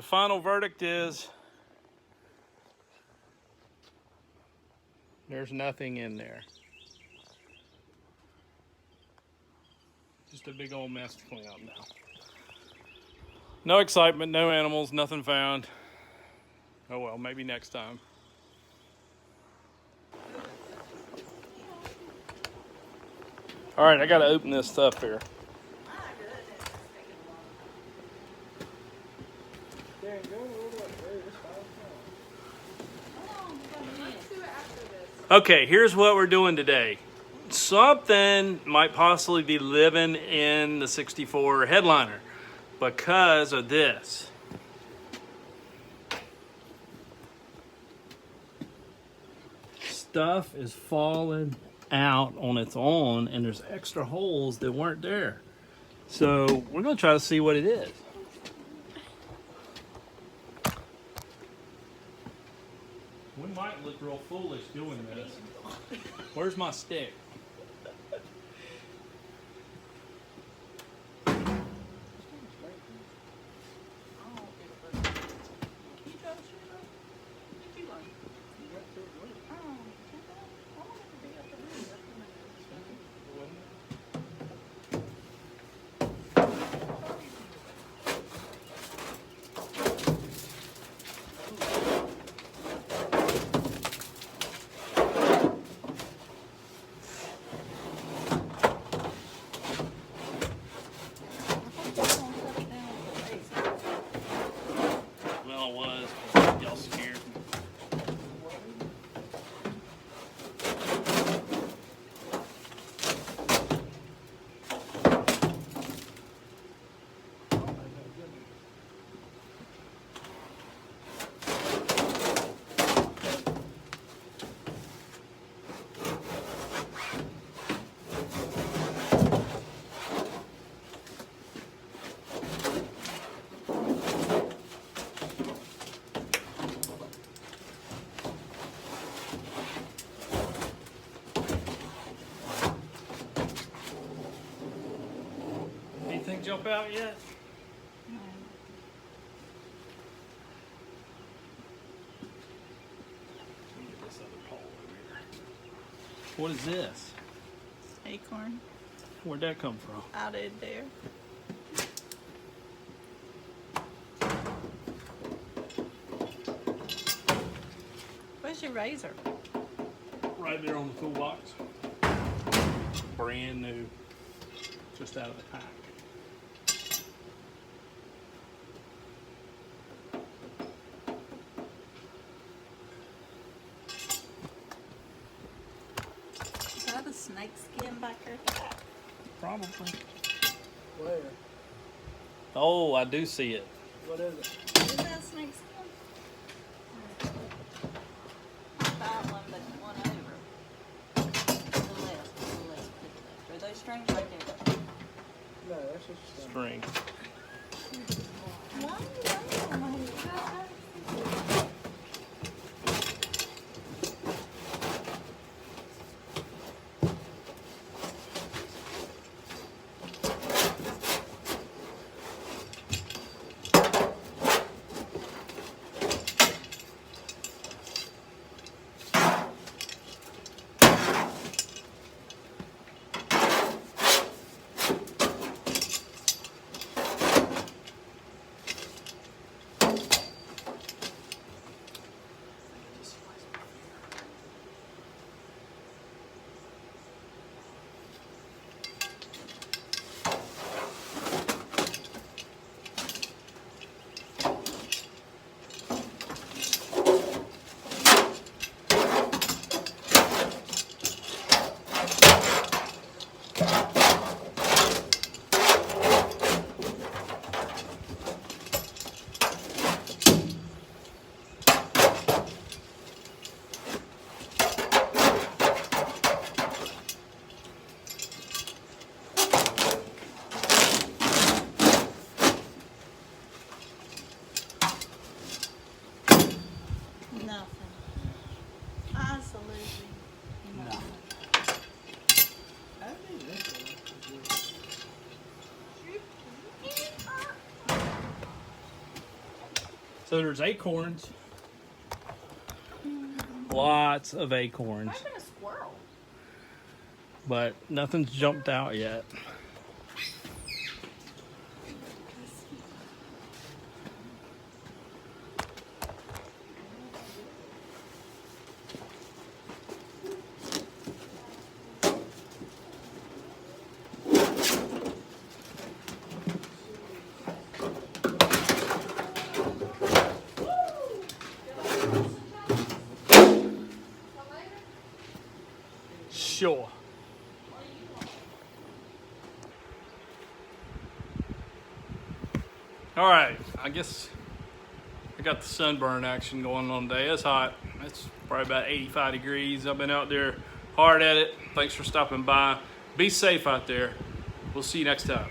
the final verdict is there's nothing in there. Just a big old mess to clean up now. No excitement, no animals, nothing found. Oh well, maybe next time. All right, I gotta open this stuff here. Okay, here's what we're doing today. Something might possibly be living in the 64 headliner because of this. Stuff is falling out on its own and there's extra holes that weren't there. So we're gonna try to see what it is. We might look real foolish doing this. Where's my stick? Anything jump out yet? No. This other pole over here. What is this? Acorn Where'd that come from? out in there. Where's your razor? Right there on the toolbox. Brand new. Just out of the pack. Is that a snake skin back there? Probably. Where? Oh, I do see it. What is it? Is that a snake skin? Not that one, but one over. To the left, to the left, to the left. Are those strings right there? No, that's just String. So there's acorns. Lots of acorns. Might have been a squirrel. But nothing's jumped out yet. Sure. All right, I guess I got the sunburn action going on today. It's hot. It's probably about 85 degrees. I've been out there hard at it. Thanks for stopping by. Be safe out there. We'll see you next time.